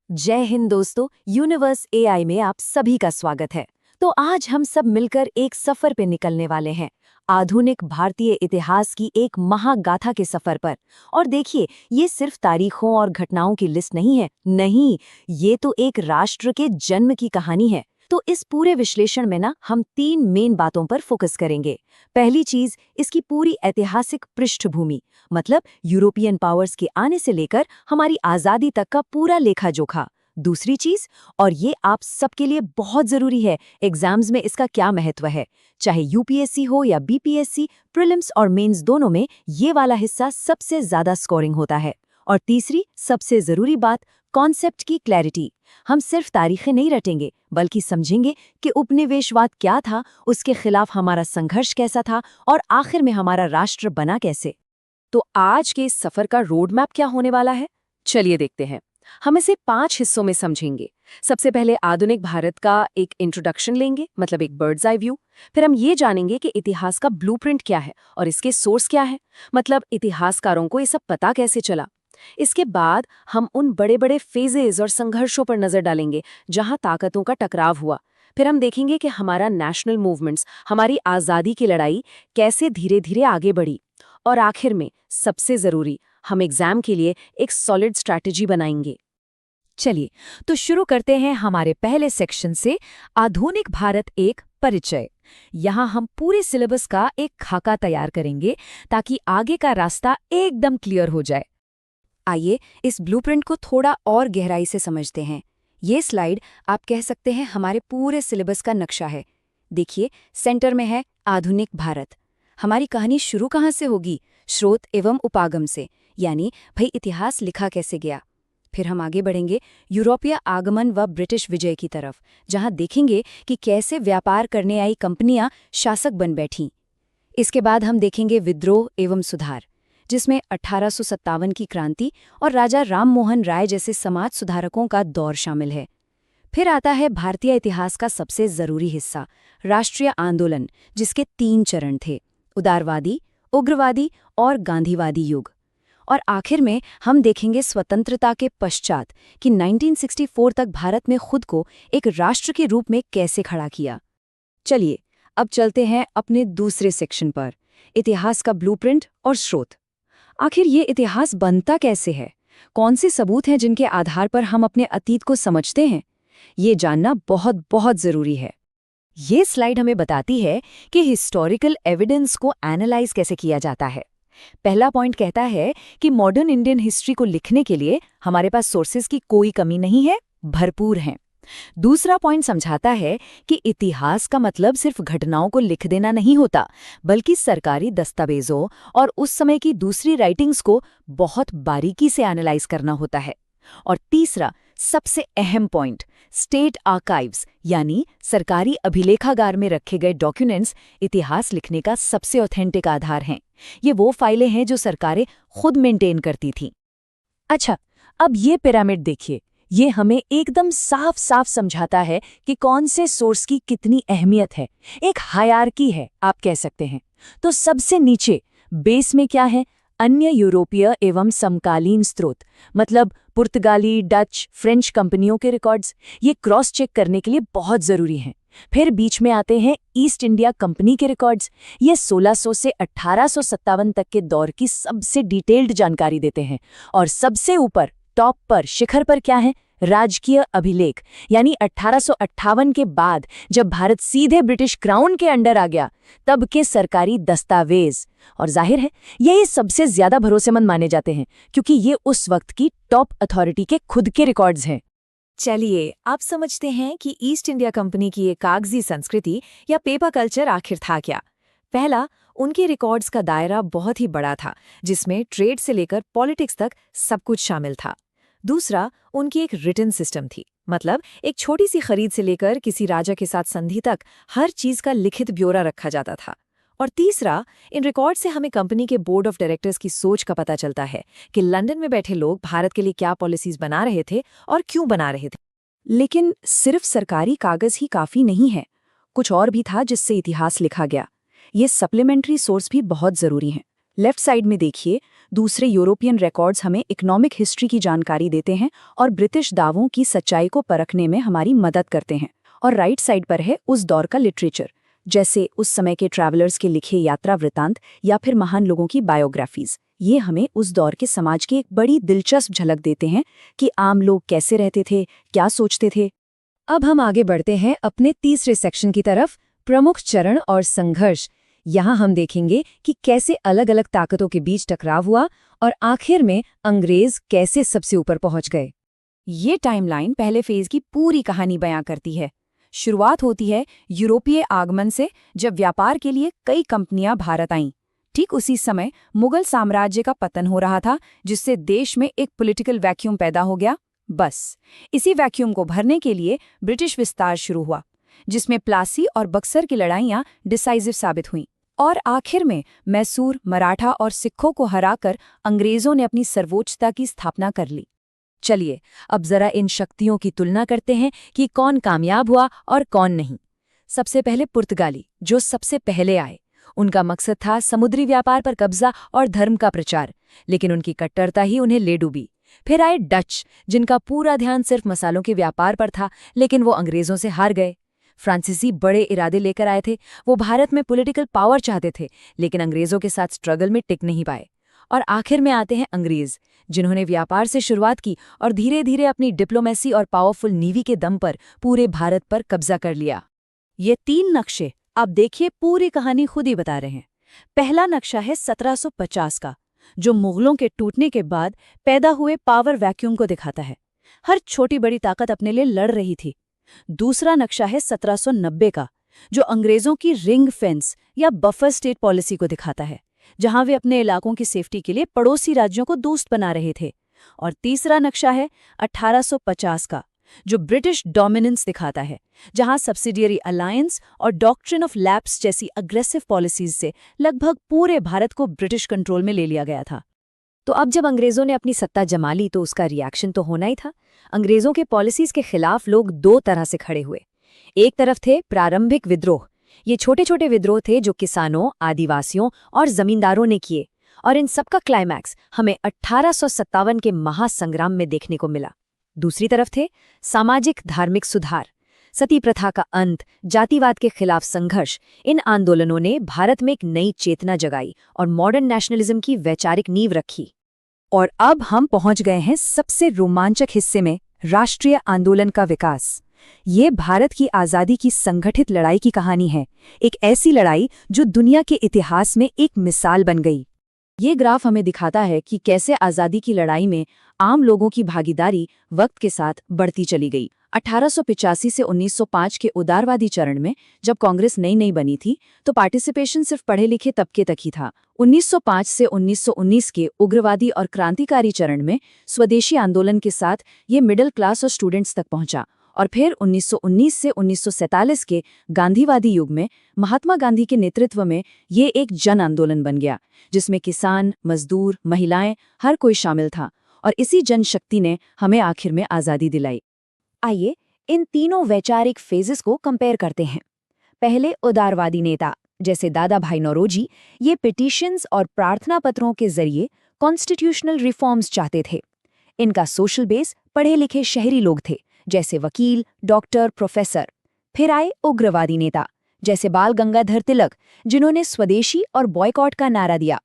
जय हिंद दोस्तों, universe AI में आप सभी का स्वागत है। तो आज हम सब मिलकर एक सफर पे निकलने वाले हैं, आधुनिक भारतीय इतिहास की एक महागाथा के सफर पर। और देखिए, ये सिर्फ तारीखों और घटनाओं की लिस्ट नहीं है, नहीं, ये तो एक राष्ट्र के जन्म की कहानी है। तो इस पूरे विश्लेषण में ना हम तीन मेन बातों पर फोकस करेंगे। पहली चीज, इसकी पूरी ऐतिहासिक पृष्ठभूमि, मतलब यूरोपियन पावर्स के आने से लेकर हमारी आजादी तक का पूरा लेखा जोखा। दूसरी चीज, और ये आप सबके लिए बहुत जरूरी है, एग्जाम्स में इसका क्या महत्व है, चाहे यूपीएससी हो या बीपीएससी, प्रीलिम्स और मेंस दोनों में ये वाला हिस्सा सबसे ज्यादा स्कोरिंग होता है। और तीसरी सबसे जरूरी बात, कॉन्सेप्ट की क्लैरिटी। हम सिर्फ तारीखें नहीं रटेंगे, बल्कि समझेंगे कि उपनिवेशवाद क्या था, उसके खिलाफ हमारा संघर्ष कैसा था और आखिर में हमारा राष्ट्र बना कैसे। तो आज के इस सफर का रोड मैप क्या होने वाला है, चलिए देखते हैं। हम इसे 5 हिस्सों में समझेंगे। सबसे पहले आधुनिक भारत का एक इंट्रोडक्शन लेंगे, मतलब एक बर्ड्स आई व्यू। फिर हम ये जानेंगे कि इतिहास का ब्लूप्रिंट क्या है और इसके सोर्स क्या है, मतलब इतिहासकारों को ये सब पता कैसे चला। इसके बाद हम उन बड़े बड़े फेजेस और संघर्षों पर नजर डालेंगे जहां ताकतों का टकराव हुआ। फिर हम देखेंगे कि हमारा नेशनल मूवमेंट्स, हमारी आज़ादी की लड़ाई कैसे धीरे धीरे आगे बढ़ी। और आखिर में सबसे जरूरी, हम एग्जाम के लिए एक सॉलिड स्ट्रैटेजी बनाएंगे। चलिए, तो शुरू करते हैं हमारे पहले सेक्शन से, आधुनिक भारत एक परिचय। यहाँ हम पूरे सिलेबस का एक खाका तैयार करेंगे ताकि आगे का रास्ता एकदम क्लियर हो जाए। आइए इस ब्लूप्रिंट को थोड़ा और गहराई से समझते हैं। ये स्लाइड आप कह सकते हैं हमारे पूरे सिलेबस का नक्शा है। देखिए, सेंटर में है आधुनिक भारत। हमारी कहानी शुरू कहाँ से होगी? स्रोत एवं उपागम से, यानी भाई इतिहास लिखा कैसे गया। फिर हम आगे बढ़ेंगे यूरोपीय आगमन व ब्रिटिश विजय की तरफ, जहाँ देखेंगे कि कैसे व्यापार करने आई कंपनियां शासक बन बैठीं। इसके बाद हम देखेंगे विद्रोह एवं सुधार, जिसमें 1857 की क्रांति और राजा राम मोहन राय जैसे समाज सुधारकों का दौर शामिल है। फिर आता है भारतीय इतिहास का सबसे जरूरी हिस्सा, राष्ट्रीय आंदोलन, जिसके 3 चरण थे, उदारवादी, उग्रवादी और गांधीवादी युग। और आखिर में हम देखेंगे स्वतंत्रता के पश्चात कि 1964 तक भारत ने खुद को एक राष्ट्र के रूप में कैसे खड़ा किया। चलिए, अब चलते हैं अपने दूसरे सेक्शन पर, इतिहास का ब्लूप्रिंट और स्रोत। आखिर ये इतिहास बनता कैसे है? कौन से सबूत हैं जिनके आधार पर हम अपने अतीत को समझते हैं? ये जानना बहुत बहुत जरूरी है। ये स्लाइड हमें बताती है कि हिस्टोरिकल एविडेंस को एनालाइज कैसे किया जाता है। पहला पॉइंट कहता है कि मॉडर्न इंडियन हिस्ट्री को लिखने के लिए हमारे पास सोर्सेज की कोई कमी नहीं है, भरपूर हैं। दूसरा पॉइंट समझाता है कि इतिहास का मतलब सिर्फ घटनाओं को लिख देना नहीं होता, बल्कि सरकारी दस्तावेजों और उस समय की दूसरी राइटिंग्स को बहुत बारीकी से एनालाइज करना होता है। और तीसरा, सबसे अहम पॉइंट, स्टेट आर्काइव्स यानी सरकारी अभिलेखागार में रखे गए डॉक्यूमेंट्स इतिहास लिखने का सबसे ऑथेंटिक आधार हैं। ये वो फाइलें हैं जो सरकारें खुद मेंटेन करती थीं। अच्छा, अब ये पिरामिड देखिए, ये हमें एकदम साफ साफ समझाता है कि कौन से सोर्स की कितनी अहमियत है। एक हायरार्की है, आप कह सकते हैं। तो सबसे नीचे बेस में क्या है? अन्य यूरोपीय एवं समकालीन स्रोत, मतलब पुर्तगाली, डच, फ्रेंच कंपनियों के रिकॉर्ड्स। ये क्रॉस चेक करने के लिए बहुत जरूरी हैं। फिर बीच में आते हैं ईस्ट इंडिया कंपनी के रिकॉर्ड्स। ये 1600 से 1857 तक के दौर की सबसे डिटेल्ड जानकारी देते हैं। और सबसे ऊपर, टॉप पर, शिखर पर क्या है? राजकीय अभिलेख, यानी 1858 के बाद जब भारत सीधे ब्रिटिश क्राउन के अंडर आ गया, तब के सरकारी दस्तावेज। और जाहिर है, यही सबसे ज्यादा भरोसेमंद माने जाते हैं, क्योंकि ये उस वक्त की टॉप अथॉरिटी के खुद के रिकॉर्ड्स हैं। चलिए, आप समझते हैं कि ईस्ट इंडिया कंपनी की ये कागजी संस्कृति या पेपर कल्चर आखिर था क्या। पहला, उनके रिकॉर्ड्स का दायरा बहुत ही बड़ा था, जिसमें ट्रेड से लेकर पॉलिटिक्स तक सब कुछ शामिल था। दूसरा, उनकी एक रिटन सिस्टम थी, मतलब एक छोटी सी खरीद से लेकर किसी राजा के साथ संधि तक हर चीज का लिखित ब्यौरा रखा जाता था। और तीसरा, इन रिकॉर्ड से हमें कंपनी के बोर्ड ऑफ डायरेक्टर्स की सोच का पता चलता है कि लंदन में बैठे लोग भारत के लिए क्या पॉलिसीज बना रहे थे और क्यों बना रहे थे। लेकिन सिर्फ सरकारी कागज ही काफी नहीं है, कुछ और भी था जिससे इतिहास लिखा गया। ये सप्लीमेंट्री सोर्स भी बहुत जरूरी हैं। लेफ्ट साइड में देखिए, दूसरे यूरोपियन रिकॉर्ड्स हमें इकोनॉमिक हिस्ट्री की जानकारी देते हैं और ब्रिटिश दावों की सच्चाई को परखने में हमारी मदद करते हैं। और राइट साइड पर है उस दौर का लिटरेचर, जैसे उस समय के ट्रैवलर्स के लिखे यात्रा वृत्तांत या फिर महान लोगों की बायोग्राफीज। ये हमें उस दौर के समाज की एक बड़ी दिलचस्प झलक देते हैं कि आम लोग कैसे रहते थे, क्या सोचते थे। अब हम आगे बढ़ते हैं अपने तीसरे सेक्शन की तरफ, प्रमुख चरण और संघर्ष। यहाँ हम देखेंगे कि कैसे अलग अलग ताकतों के बीच टकराव हुआ और आखिर में अंग्रेज कैसे सबसे ऊपर पहुंच गए। ये टाइमलाइन पहले फेज की पूरी कहानी बयां करती है। शुरुआत होती है यूरोपीय आगमन से, जब व्यापार के लिए कई कंपनियां भारत आईं। ठीक उसी समय मुगल साम्राज्य का पतन हो रहा था, जिससे देश में एक पॉलिटिकल वैक्यूम पैदा हो गया। बस इसी वैक्यूम को भरने के लिए ब्रिटिश विस्तार शुरू हुआ, जिसमें प्लासी और बक्सर की लड़ाइयां डिसाइसिव साबित हुईं। और आखिर में मैसूर, मराठा और सिखों को हराकर अंग्रेजों ने अपनी सर्वोच्चता की स्थापना कर ली। चलिए अब जरा इन शक्तियों की तुलना करते हैं कि कौन कामयाब हुआ और कौन नहीं। सबसे पहले पुर्तगाली, जो सबसे पहले आए। उनका मकसद था समुद्री व्यापार पर कब्जा और धर्म का प्रचार, लेकिन उनकी कट्टरता ही उन्हें ले डूबी। फिर आए डच, जिनका पूरा ध्यान सिर्फ मसालों के व्यापार पर था, लेकिन वो अंग्रेजों से हार गए। फ्रांसीसी बड़े इरादे लेकर आए थे, वो भारत में पॉलिटिकल पावर चाहते थे, लेकिन अंग्रेजों के साथ स्ट्रगल में टिक नहीं पाए। और आखिर में आते हैं अंग्रेज, जिन्होंने व्यापार से शुरुआत की और धीरे धीरे अपनी डिप्लोमेसी और पावरफुल नेवी के दम पर पूरे भारत पर कब्जा कर लिया। ये 3 नक्शे आप देखिए पूरी कहानी खुद ही बता रहे हैं। पहला नक्शा है 1750 का, जो मुगलों के टूटने के बाद पैदा हुए पावर वैक्यूम को दिखाता है। हर छोटी बड़ी ताकत अपने लिए लड़ रही थी। दूसरा नक्शा है 1790 का, जो अंग्रेजों की रिंग फेंस या बफर स्टेट पॉलिसी को दिखाता है, जहां वे अपने इलाकों की सेफ्टी के लिए पड़ोसी राज्यों को दोस्त बना रहे थे। और तीसरा नक्शा है 1850 का, जो ब्रिटिश डोमिनेंस दिखाता है, जहां सब्सिडियरी अलायंस और डॉक्ट्रिन ऑफ लैप्स जैसी अग्रेसिव पॉलिसीज से लगभग पूरे भारत को ब्रिटिश कंट्रोल में ले लिया गया था। तो अब जब अंग्रेजों ने अपनी सत्ता जमा ली तो उसका रिएक्शन तो होना ही था। अंग्रेजों के पॉलिसीज के खिलाफ लोग 2 तरह से खड़े हुए। एक तरफ थे प्रारंभिक विद्रोह। ये छोटे छोटे विद्रोह थे जो किसानों, आदिवासियों और जमींदारों ने किए, और इन सबका क्लाइमैक्स हमें 1857 के महासंग्राम में देखने को मिला। दूसरी तरफ थे सामाजिक धार्मिक सुधार, सती प्रथा का अंत, जातिवाद के खिलाफ संघर्ष। इन आंदोलनों ने भारत में एक नई चेतना जगाई और मॉडर्न नेशनलिज्म की वैचारिक नींव रखी। और अब हम पहुंच गए हैं सबसे रोमांचक हिस्से में, राष्ट्रीय आंदोलन का विकास। ये भारत की आज़ादी की संगठित लड़ाई की कहानी है, एक ऐसी लड़ाई जो दुनिया के इतिहास में एक मिसाल बन गई। ये ग्राफ हमें दिखाता है कि कैसे आज़ादी की लड़ाई में आम लोगों की भागीदारी वक्त के साथ बढ़ती चली गई। 1885 से 1905 के उदारवादी चरण में, जब कांग्रेस नई नई बनी थी, तो पार्टिसिपेशन सिर्फ पढ़े लिखे तबके तक ही था। 1905 से 1919 के उग्रवादी और क्रांतिकारी चरण में स्वदेशी आंदोलन के साथ ये मिडिल क्लास और स्टूडेंट्स तक पहुंचा। और फिर 1919 से 1947 के गांधीवादी युग में महात्मा गांधी के नेतृत्व में ये एक जन आंदोलन बन गया, जिसमें किसान, मजदूर, महिलाएं, हर कोई शामिल था। और इसी जनशक्ति ने हमें आखिर में आज़ादी दिलाई। आइए इन तीनों वैचारिक फेजेस को कंपेयर करते हैं। पहले उदारवादी नेता जैसे दादा भाई नौरोजी, ये पिटीशंस और प्रार्थना पत्रों के जरिए कॉन्स्टिट्यूशनल रिफॉर्म्स चाहते थे। इनका सोशल बेस पढ़े लिखे शहरी लोग थे, जैसे वकील, डॉक्टर, प्रोफेसर। फिर आए उग्रवादी नेता जैसे बाल गंगाधर तिलक, जिन्होंने स्वदेशी और बॉयकॉट का नारा दिया।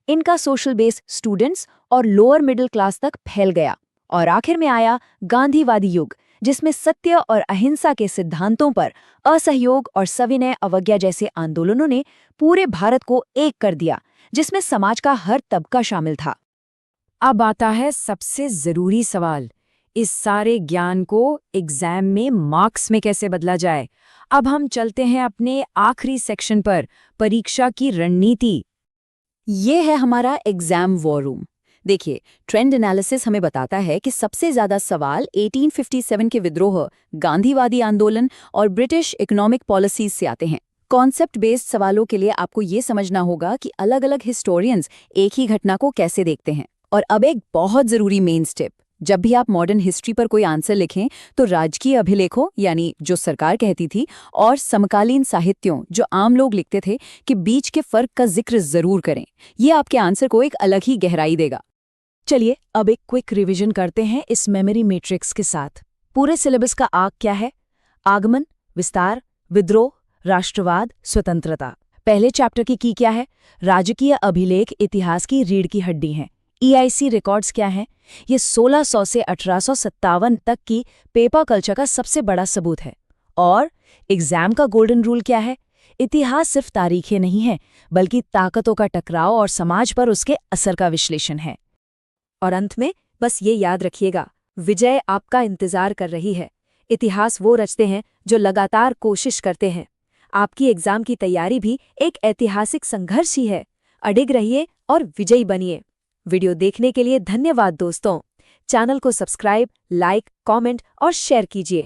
इनका सोशल बेस स्टूडेंट्स और लोअर मिडिल क्लास तक फैल गया। और आखिर में आया गांधीवादी युग, जिसमें सत्य और अहिंसा के सिद्धांतों पर असहयोग और सविनय अवज्ञा जैसे आंदोलनों ने पूरे भारत को एक कर दिया, जिसमें समाज का हर तबका शामिल था। अब आता है सबसे जरूरी सवाल, इस सारे ज्ञान को एग्जाम में मार्क्स में कैसे बदला जाए। अब हम चलते हैं अपने आखिरी सेक्शन पर, परीक्षा की रणनीति। ये है हमारा एग्जाम वॉर रूम। देखिए, ट्रेंड एनालिसिस हमें बताता है कि सबसे ज्यादा सवाल 1857 के विद्रोह, गांधीवादी आंदोलन और ब्रिटिश इकोनॉमिक पॉलिसीज से आते हैं। कॉन्सेप्ट बेस्ड सवालों के लिए आपको ये समझना होगा कि अलग अलग हिस्टोरियंस एक ही घटना को कैसे देखते हैं। और अब एक बहुत जरूरी मेन स्टेप, जब भी आप मॉडर्न हिस्ट्री पर कोई आंसर लिखें तो राजकीय अभिलेखों यानी जो सरकार कहती थी और समकालीन साहित्यों जो आम लोग लिखते थे के बीच के फर्क का जिक्र जरूर करें। ये आपके आंसर को एक अलग ही गहराई देगा। चलिए अब एक क्विक रिवीजन करते हैं इस मेमोरी मैट्रिक्स के साथ। पूरे सिलेबस का आग क्या है? आगमन, विस्तार, विद्रोह, राष्ट्रवाद, स्वतंत्रता। पहले चैप्टर की क्या है? राजकीय अभिलेख इतिहास की रीढ़ की हड्डी हैं। EIC रिकॉर्ड्स क्या हैं? ये 1600 से 1857 तक की पेपर कल्चर का सबसे बड़ा सबूत है। और एग्जाम का गोल्डन रूल क्या है? इतिहास सिर्फ तारीखें नहीं है, बल्कि ताकतों का टकराव और समाज पर उसके असर का विश्लेषण है। और अंत में बस ये याद रखिएगा, विजय आपका इंतजार कर रही है। इतिहास वो रचते हैं जो लगातार कोशिश करते हैं। आपकी एग्जाम की तैयारी भी एक ऐतिहासिक संघर्ष ही है। अडिग रहिए और विजयी बनिए। वीडियो देखने के लिए धन्यवाद दोस्तों। चैनल को सब्सक्राइब, लाइक, कमेंट और शेयर कीजिए।